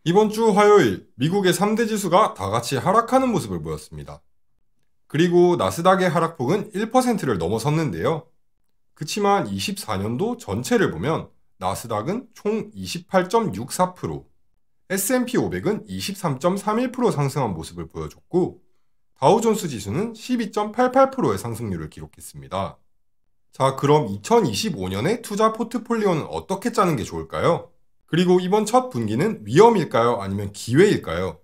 이번 주 화요일 미국의 3대 지수가 다 같이 하락하는 모습을 보였습니다. 그리고 나스닥의 하락폭은 1%를 넘어섰는데요. 그치만 24년도 전체를 보면 나스닥은 총 28.64%, S&P 500은 23.31% 상승한 모습을 보여줬고 다우존스 지수는 12.88%의 상승률을 기록했습니다. 자, 그럼 2025년의 투자 포트폴리오는 어떻게 짜는 게 좋을까요? 그리고 이번 첫 분기는 위험일까요? 아니면 기회일까요?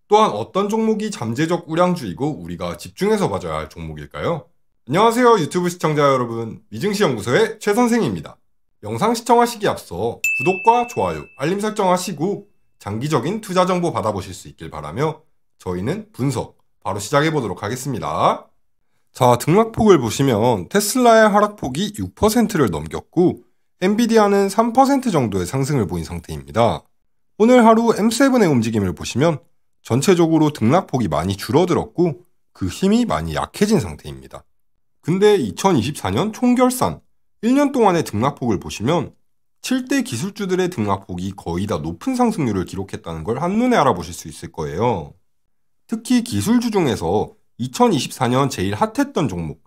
또한 어떤 종목이 잠재적 우량주이고 우리가 집중해서 봐줘야 할 종목일까요? 안녕하세요 유튜브 시청자 여러분, 미증시연구소의 최 선생입니다. 영상 시청하시기 앞서 구독과 좋아요, 알림 설정하시고 장기적인 투자 정보 받아보실 수 있길 바라며 저희는 분석 바로 시작해보도록 하겠습니다. 자, 등락폭을 보시면 테슬라의 하락폭이 6%를 넘겼고 엔비디아는 3% 정도의 상승을 보인 상태입니다. 오늘 하루 M7의 움직임을 보시면 전체적으로 등락폭이 많이 줄어들었고 그 힘이 많이 약해진 상태입니다. 근데 2024년 총결산 1년 동안의 등락폭을 보시면 7대 기술주들의 등락폭이 거의 다 높은 상승률을 기록했다는 걸 한눈에 알아보실 수 있을 거예요. 특히 기술주 중에서 2024년 제일 핫했던 종목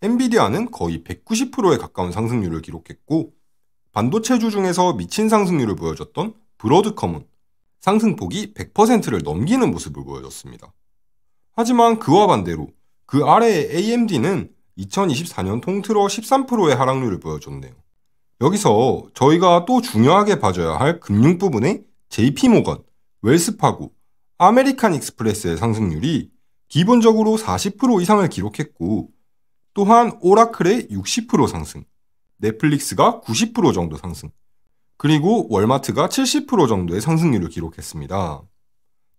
엔비디아는 거의 190%에 가까운 상승률을 기록했고 반도체주 중에서 미친 상승률을 보여줬던 브로드컴은 상승폭이 100%를 넘기는 모습을 보여줬습니다. 하지만 그와 반대로 그 아래의 AMD는 2024년 통틀어 13%의 하락률을 보여줬네요. 여기서 저희가 또 중요하게 봐줘야 할 금융 부분의 JP모건, 웰스파고, 아메리칸 익스프레스의 상승률이 기본적으로 40% 이상을 기록했고 또한 오라클의 60% 상승, 넷플릭스가 90% 정도 상승, 그리고 월마트가 70% 정도의 상승률을 기록했습니다.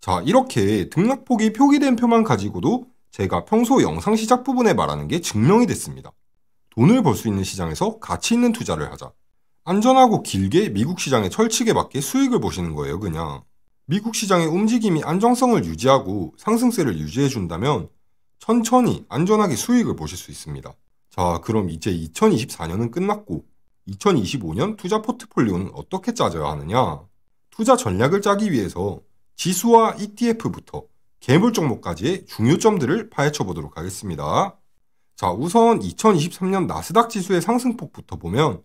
자, 이렇게 등락폭이 표기된 표만 가지고도 제가 평소 영상 시작 부분에 말하는 게 증명이 됐습니다. 돈을 벌 수 있는 시장에서 가치 있는 투자를 하자. 안전하고 길게 미국 시장의 철칙에 맞게 수익을 보시는 거예요, 그냥. 미국 시장의 움직임이 안정성을 유지하고 상승세를 유지해준다면 천천히 안전하게 수익을 보실 수 있습니다. 자, 그럼 이제 2024년은 끝났고 2025년 투자 포트폴리오는 어떻게 짜져야 하느냐? 투자 전략을 짜기 위해서 지수와 ETF부터 개물 종목까지의 중요점들을 파헤쳐 보도록 하겠습니다. 자, 우선 2023년 나스닥 지수의 상승폭부터 보면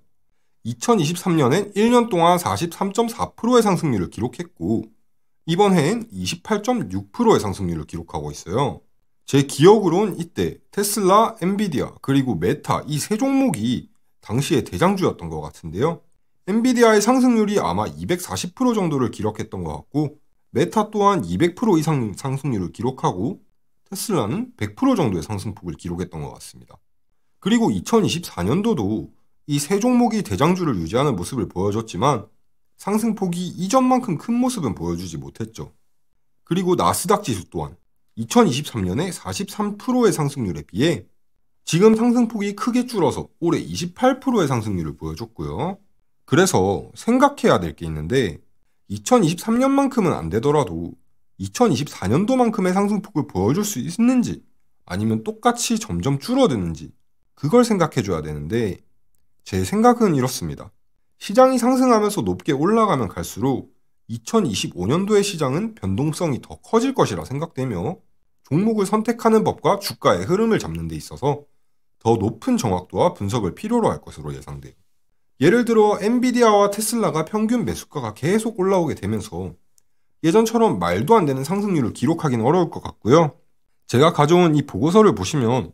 2023년엔 1년 동안 43.4%의 상승률을 기록했고 이번 해엔 28.6%의 상승률을 기록하고 있어요. 제 기억으론 이때 테슬라, 엔비디아, 그리고 메타 이 세 종목이 당시의 대장주였던 것 같은데요. 엔비디아의 상승률이 아마 240% 정도를 기록했던 것 같고 메타 또한 200% 이상 상승률을 기록하고 테슬라는 100% 정도의 상승폭을 기록했던 것 같습니다. 그리고 2024년도도 이 세 종목이 대장주를 유지하는 모습을 보여줬지만 상승폭이 이전만큼 큰 모습은 보여주지 못했죠. 그리고 나스닥 지수 또한 2023년에 43%의 상승률에 비해 지금 상승폭이 크게 줄어서 올해 28%의 상승률을 보여줬고요. 그래서 생각해야 될 게 있는데 2023년만큼은 안 되더라도 2024년도만큼의 상승폭을 보여줄 수 있는지 아니면 똑같이 점점 줄어드는지 그걸 생각해 줘야 되는데 제 생각은 이렇습니다. 시장이 상승하면서 높게 올라가면 갈수록 2025년도의 시장은 변동성이 더 커질 것이라 생각되며 종목을 선택하는 법과 주가의 흐름을 잡는 데 있어서 더 높은 정확도와 분석을 필요로 할 것으로 예상돼요. 예를 들어 엔비디아와 테슬라가 평균 매수가가 계속 올라오게 되면서 예전처럼 말도 안 되는 상승률을 기록하기는 어려울 것 같고요. 제가 가져온 이 보고서를 보시면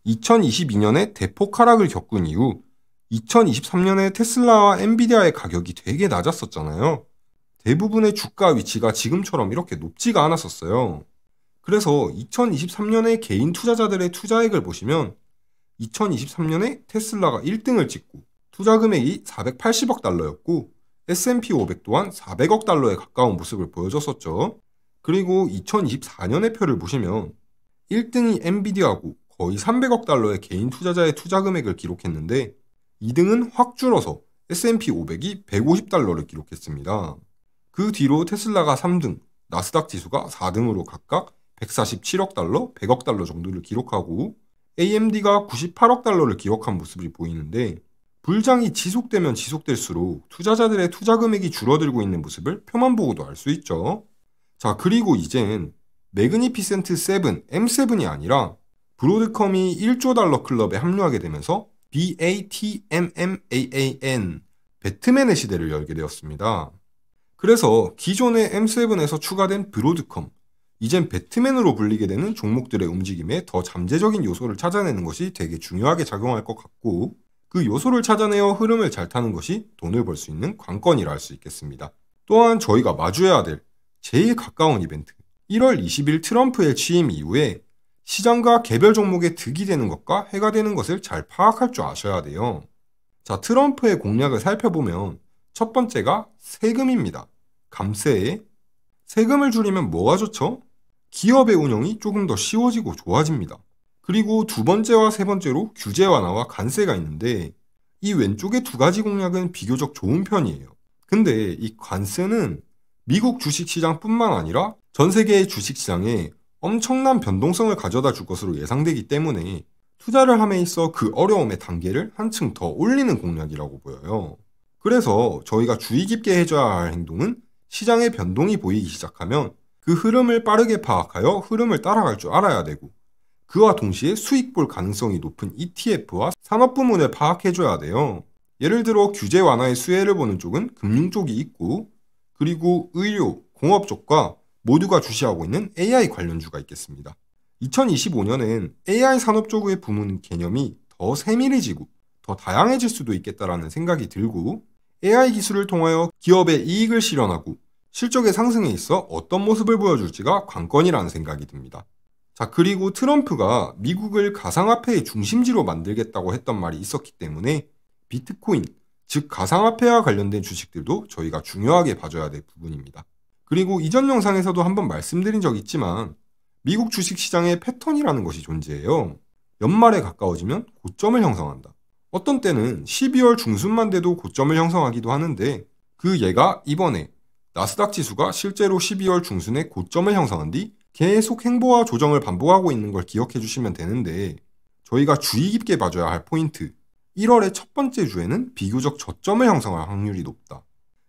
2022년에 대폭 하락을 겪은 이후 2023년에 테슬라와 엔비디아의 가격이 되게 낮았었잖아요. 대부분의 주가 위치가 지금처럼 이렇게 높지가 않았었어요. 그래서 2023년에 개인 투자자들의 투자액을 보시면 2023년에 테슬라가 1등을 찍고 투자 금액이 480억 달러였고 S&P 500 또한 400억 달러에 가까운 모습을 보여줬었죠. 그리고 2024년의 표를 보시면 1등이 엔비디아고 거의 300억 달러의 개인 투자자의 투자 금액을 기록했는데 2등은 확 줄어서 S&P 500이 150달러를 기록했습니다. 그 뒤로 테슬라가 3등, 나스닥 지수가 4등으로 각각 147억 달러, 100억 달러 정도를 기록하고 AMD가 98억 달러를 기록한 모습이 보이는데 불장이 지속되면 지속될수록 투자자들의 투자 금액이 줄어들고 있는 모습을 표만 보고도 알 수 있죠. 자, 그리고 이젠 매그니피센트 7, M7이 아니라 브로드컴이 1조 달러 클럽에 합류하게 되면서 BATMMAAN, 배트맨의 시대를 열게 되었습니다. 그래서 기존의 M7에서 추가된 브로드컴, 이젠 배트맨으로 불리게 되는 종목들의 움직임에 더 잠재적인 요소를 찾아내는 것이 되게 중요하게 작용할 것 같고, 그 요소를 찾아내어 흐름을 잘 타는 것이 돈을 벌 수 있는 관건이라 할 수 있겠습니다. 또한 저희가 마주해야 될 제일 가까운 이벤트, 1월 20일 트럼프의 취임 이후에 시장과 개별 종목의 득이 되는 것과 해가 되는 것을 잘 파악할 줄 아셔야 돼요. 자, 트럼프의 공약을 살펴보면 첫 번째가 세금입니다. 감세에 세금을 줄이면 뭐가 좋죠? 기업의 운영이 조금 더 쉬워지고 좋아집니다. 그리고 두 번째와 세 번째로 규제 완화와 관세가 있는데, 이 왼쪽의 두 가지 공약은 비교적 좋은 편이에요. 근데 이 관세는 미국 주식시장뿐만 아니라 전 세계의 주식시장에 엄청난 변동성을 가져다 줄 것으로 예상되기 때문에 투자를 함에 있어 그 어려움의 단계를 한층 더 올리는 공약이라고 보여요. 그래서 저희가 주의 깊게 해줘야 할 행동은 시장의 변동이 보이기 시작하면 그 흐름을 빠르게 파악하여 흐름을 따라갈 줄 알아야 되고, 그와 동시에 수익 볼 가능성이 높은 ETF와 산업 부문을 파악해줘야 돼요. 예를 들어 규제 완화의 수혜를 보는 쪽은 금융 쪽이 있고, 그리고 의료, 공업 쪽과 모두가 주시하고 있는 AI 관련주가 있겠습니다. 2025년엔 AI 산업 쪽의 부문 개념이 더 세밀해지고 더 다양해질 수도 있겠다라는 생각이 들고, AI 기술을 통하여 기업의 이익을 실현하고 실적의 상승에 있어 어떤 모습을 보여줄지가 관건이라는 생각이 듭니다. 자, 그리고 트럼프가 미국을 가상화폐의 중심지로 만들겠다고 했던 말이 있었기 때문에 비트코인, 즉 가상화폐와 관련된 주식들도 저희가 중요하게 봐줘야 될 부분입니다. 그리고 이전 영상에서도 한번 말씀드린 적 있지만 미국 주식시장의 패턴이라는 것이 존재해요. 연말에 가까워지면 고점을 형성한다. 어떤 때는 12월 중순만 돼도 고점을 형성하기도 하는데, 그 예가 이번에 나스닥 지수가 실제로 12월 중순에 고점을 형성한 뒤 계속 행보와 조정을 반복하고 있는 걸 기억해 주시면 되는데, 저희가 주의 깊게 봐줘야 할 포인트, 1월의 첫 번째 주에는 비교적 저점을 형성할 확률이 높다.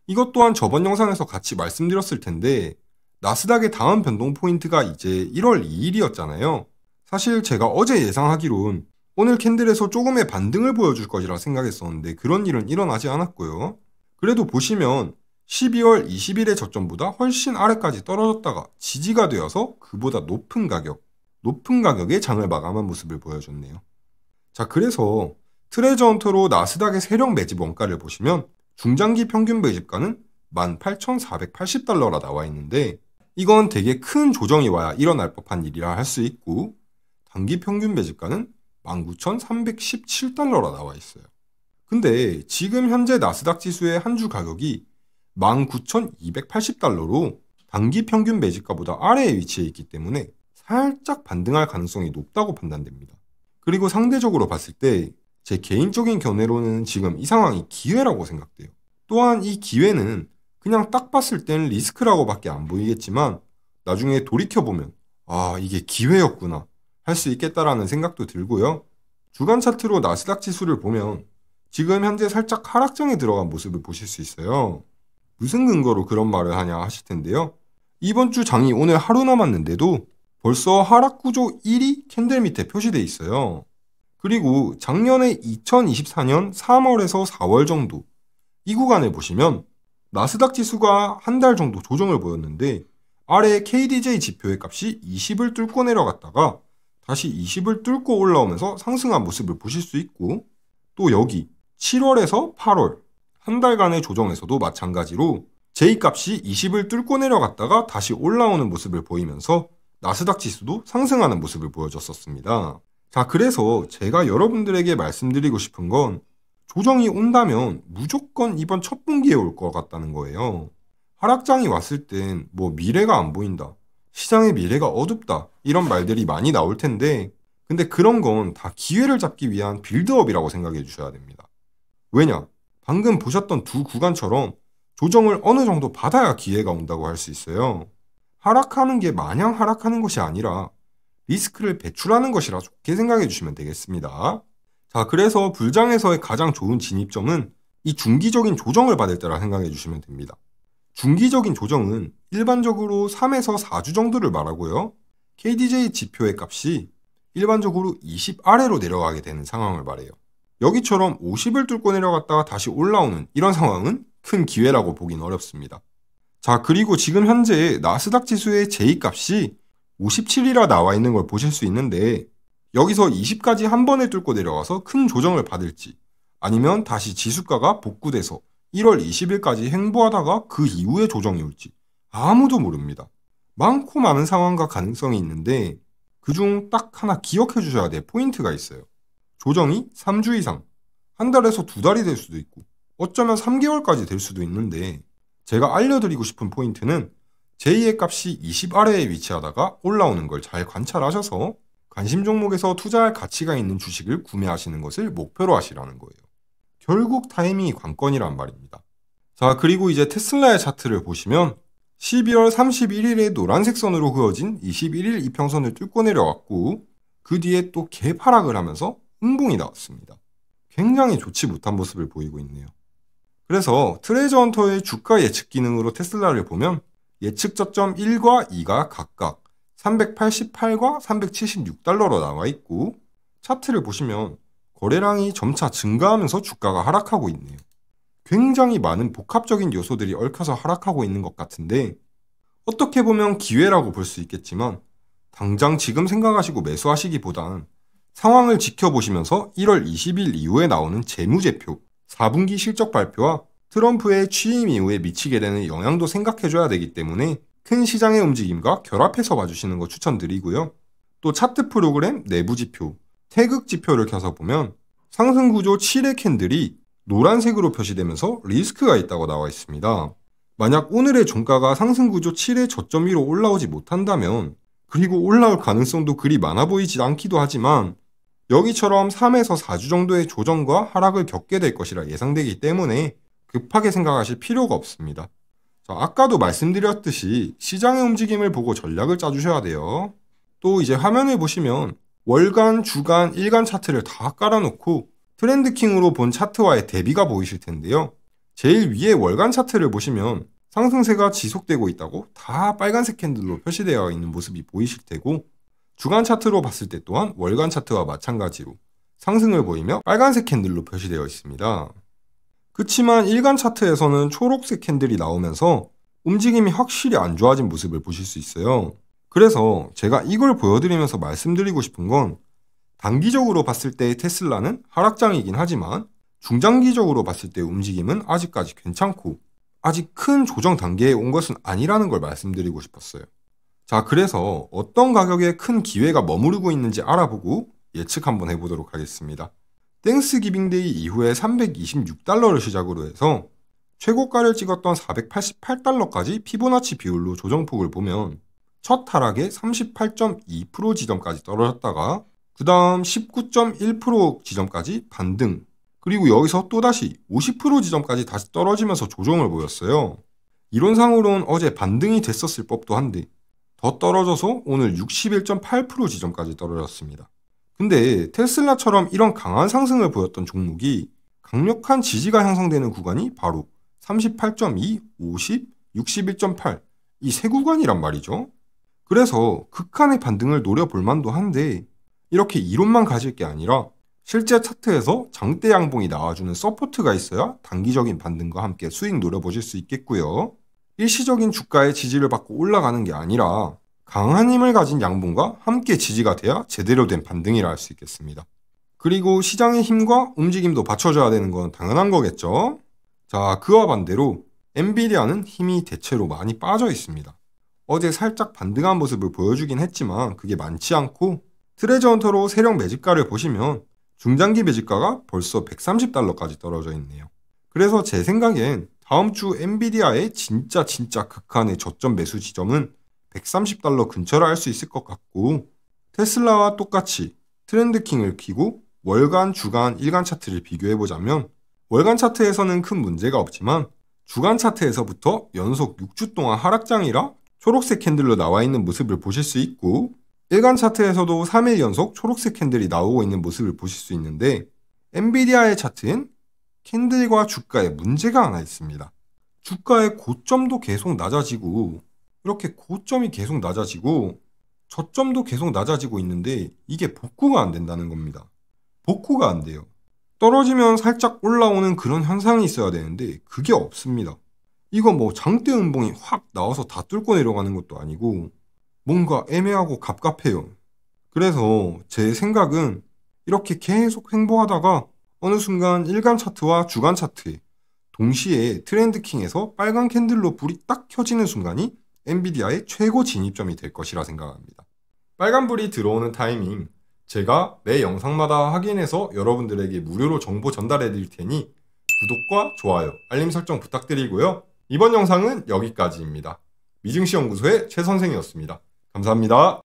이것 또한 저번 영상에서 같이 말씀드렸을 텐데, 나스닥의 다음 변동 포인트가 이제 1월 2일이었잖아요. 사실 제가 어제 예상하기론 오늘 캔들에서 조금의 반등을 보여줄 것이라 생각했었는데 그런 일은 일어나지 않았고요. 그래도 보시면 12월 20일의 저점보다 훨씬 아래까지 떨어졌다가 지지가 되어서 그보다 높은 가격의 장을 마감한 모습을 보여줬네요. 자, 그래서 트레저 헌터로 나스닥의 세력 매집 원가를 보시면 중장기 평균 매집가는 18,480달러라 나와 있는데, 이건 되게 큰 조정이 와야 일어날 법한 일이라 할 수 있고, 단기 평균 매집가는 19,317달러라 나와 있어요. 근데 지금 현재 나스닥 지수의 한 주 가격이 19,280달러로 단기 평균 매집가보다 아래에 위치해 있기 때문에 살짝 반등할 가능성이 높다고 판단됩니다. 그리고 상대적으로 봤을 때 제 개인적인 견해로는 지금 이 상황이 기회라고 생각돼요. 또한 이 기회는 그냥 딱 봤을 땐 리스크라고 밖에 안 보이겠지만 나중에 돌이켜보면 아, 이게 기회였구나 할 수 있겠다라는 생각도 들고요. 주간 차트로 나스닥 지수를 보면 지금 현재 살짝 하락장에 들어간 모습을 보실 수 있어요. 무슨 근거로 그런 말을 하냐 하실 텐데요. 이번 주 장이 오늘 하루 남았는데도 벌써 하락 구조 1이 캔들 밑에 표시되어 있어요. 그리고 작년에 2024년 3월에서 4월 정도 이 구간을 보시면 나스닥 지수가 한 달 정도 조정을 보였는데 아래 KDJ 지표의 값이 20을 뚫고 내려갔다가 다시 20을 뚫고 올라오면서 상승한 모습을 보실 수 있고, 또 여기 7월에서 8월 한 달간의 조정에서도 마찬가지로 J값이 20을 뚫고 내려갔다가 다시 올라오는 모습을 보이면서 나스닥 지수도 상승하는 모습을 보여줬었습니다. 자, 그래서 제가 여러분들에게 말씀드리고 싶은 건 조정이 온다면 무조건 이번 첫 분기에 올 것 같다는 거예요. 하락장이 왔을 땐 뭐 미래가 안 보인다, 시장의 미래가 어둡다 이런 말들이 많이 나올 텐데, 근데 그런 건 다 기회를 잡기 위한 빌드업이라고 생각해 주셔야 됩니다. 왜냐? 방금 보셨던 두 구간처럼 조정을 어느 정도 받아야 기회가 온다고 할 수 있어요. 하락하는 게 마냥 하락하는 것이 아니라 리스크를 배출하는 것이라 좋게 생각해 주시면 되겠습니다. 자, 그래서 불장에서의 가장 좋은 진입점은 이 중기적인 조정을 받을 때라 생각해 주시면 됩니다. 중기적인 조정은 일반적으로 3에서 4주 정도를 말하고요. KDJ 지표의 값이 일반적으로 20 아래로 내려가게 되는 상황을 말해요. 여기처럼 50을 뚫고 내려갔다가 다시 올라오는 이런 상황은 큰 기회라고 보긴 어렵습니다. 자, 그리고 지금 현재 나스닥 지수의 J값이 57이라 나와 있는 걸 보실 수 있는데 여기서 20까지 한 번에 뚫고 내려가서 큰 조정을 받을지 아니면 다시 지수가가 복구돼서 1월 20일까지 횡보하다가 그 이후에 조정이 올지 아무도 모릅니다. 많고 많은 상황과 가능성이 있는데 그중 딱 하나 기억해 주셔야 될 포인트가 있어요. 조정이 3주 이상, 한 달에서 2달이 될 수도 있고 어쩌면 3개월까지 될 수도 있는데 제가 알려드리고 싶은 포인트는 J의 값이 20 아래에 위치하다가 올라오는 걸 잘 관찰하셔서 관심 종목에서 투자할 가치가 있는 주식을 구매하시는 것을 목표로 하시라는 거예요. 결국 타이밍이 관건이란 말입니다. 자, 그리고 이제 테슬라의 차트를 보시면 12월 31일에 노란색 선으로 그어진 21일 이평선을 뚫고 내려왔고 그 뒤에 또 개파락을 하면서 음봉이 나왔습니다. 굉장히 좋지 못한 모습을 보이고 있네요. 그래서 트레저 헌터의 주가 예측 기능으로 테슬라를 보면 예측 저점 1과 2가 각각 388과 376달러로 나와 있고 차트를 보시면 거래량이 점차 증가하면서 주가가 하락하고 있네요. 굉장히 많은 복합적인 요소들이 얽혀서 하락하고 있는 것 같은데 어떻게 보면 기회라고 볼 수 있겠지만 당장 지금 생각하시고 매수하시기보다는 상황을 지켜보시면서 1월 20일 이후에 나오는 재무제표, 4분기 실적 발표와 트럼프의 취임 이후에 미치게 되는 영향도 생각해줘야 되기 때문에 큰 시장의 움직임과 결합해서 봐주시는 거 추천드리고요. 또 차트 프로그램 내부 지표, 태극 지표를 켜서 보면 상승 구조 7의 캔들이 노란색으로 표시되면서 리스크가 있다고 나와 있습니다. 만약 오늘의 종가가 상승 구조 7의 저점 위로 올라오지 못한다면 그리고 올라올 가능성도 그리 많아 보이지 않기도 하지만 여기처럼 3에서 4주 정도의 조정과 하락을 겪게 될 것이라 예상되기 때문에 급하게 생각하실 필요가 없습니다. 자, 아까도 말씀드렸듯이 시장의 움직임을 보고 전략을 짜주셔야 돼요. 또 이제 화면을 보시면 월간, 주간, 일간 차트를 다 깔아놓고 트렌드킹으로 본 차트와의 대비가 보이실 텐데요. 제일 위에 월간 차트를 보시면 상승세가 지속되고 있다고 다 빨간색 캔들로 표시되어 있는 모습이 보이실 테고 주간 차트로 봤을 때 또한 월간 차트와 마찬가지로 상승을 보이며 빨간색 캔들로 표시되어 있습니다. 그치만 일간 차트에서는 초록색 캔들이 나오면서 움직임이 확실히 안 좋아진 모습을 보실 수 있어요. 그래서 제가 이걸 보여드리면서 말씀드리고 싶은 건 단기적으로 봤을 때의 테슬라는 하락장이긴 하지만 중장기적으로 봤을 때의 움직임은 아직까지 괜찮고 아직 큰 조정 단계에 온 것은 아니라는 걸 말씀드리고 싶었어요. 자, 그래서 어떤 가격에 큰 기회가 머무르고 있는지 알아보고 예측 한번 해보도록 하겠습니다. 땡스기빙데이 이후에 326달러를 시작으로 해서 최고가를 찍었던 488달러까지 피보나치 비율로 조정폭을 보면 첫 하락에 38.2% 지점까지 떨어졌다가 그 다음 19.1% 지점까지 반등, 그리고 여기서 또다시 50% 지점까지 다시 떨어지면서 조정을 보였어요. 이론상으로는 어제 반등이 됐었을 법도 한데 더 떨어져서 오늘 61.8% 지점까지 떨어졌습니다. 근데 테슬라처럼 이런 강한 상승을 보였던 종목이 강력한 지지가 형성되는 구간이 바로 38.2, 50, 61.8 이 세 구간이란 말이죠. 그래서 극한의 반등을 노려볼 만도 한데 이렇게 이론만 가질 게 아니라 실제 차트에서 장대 양봉이 나와주는 서포트가 있어야 단기적인 반등과 함께 수익 노려보실 수 있겠고요. 일시적인 주가의 지지를 받고 올라가는 게 아니라 강한 힘을 가진 양봉과 함께 지지가 돼야 제대로 된 반등이라 할 수 있겠습니다. 그리고 시장의 힘과 움직임도 받쳐줘야 되는 건 당연한 거겠죠. 자, 그와 반대로 엔비디아는 힘이 대체로 많이 빠져 있습니다. 어제 살짝 반등한 모습을 보여주긴 했지만 그게 많지 않고 트레저 헌터로 세력 매집가를 보시면 중장기 매집가가 벌써 130달러까지 떨어져 있네요. 그래서 제 생각엔 다음 주 엔비디아의 진짜 극한의 저점 매수 지점은 130달러 근처라 할 수 있을 것 같고 테슬라와 똑같이 트렌드킹을 켜고 월간, 주간, 일간 차트를 비교해보자면 월간 차트에서는 큰 문제가 없지만 주간 차트에서부터 연속 6주 동안 하락장이라 초록색 캔들로 나와 있는 모습을 보실 수 있고 일간 차트에서도 3일 연속 초록색 캔들이 나오고 있는 모습을 보실 수 있는데 엔비디아의 차트엔 캔들과 주가에 문제가 하나 있습니다. 주가의 고점도 계속 낮아지고 이렇게 고점이 계속 낮아지고 저점도 계속 낮아지고 있는데 이게 복구가 안 된다는 겁니다. 복구가 안 돼요. 떨어지면 살짝 올라오는 그런 현상이 있어야 되는데 그게 없습니다. 이거 뭐 장대 음봉이 확 나와서 다 뚫고 내려가는 것도 아니고 뭔가 애매하고 갑갑해요. 그래서 제 생각은 이렇게 계속 횡보하다가 어느 순간 일간 차트와 주간 차트에 동시에 트렌드킹에서 빨간 캔들로 불이 딱 켜지는 순간이 엔비디아의 최고 진입점이 될 것이라 생각합니다. 빨간 불이 들어오는 타이밍 제가 매 영상마다 확인해서 여러분들에게 무료로 정보 전달해 드릴 테니 구독과 좋아요, 알림 설정 부탁드리고요. 이번 영상은 여기까지입니다. 미증시연구소의 최 선생이었습니다. 감사합니다.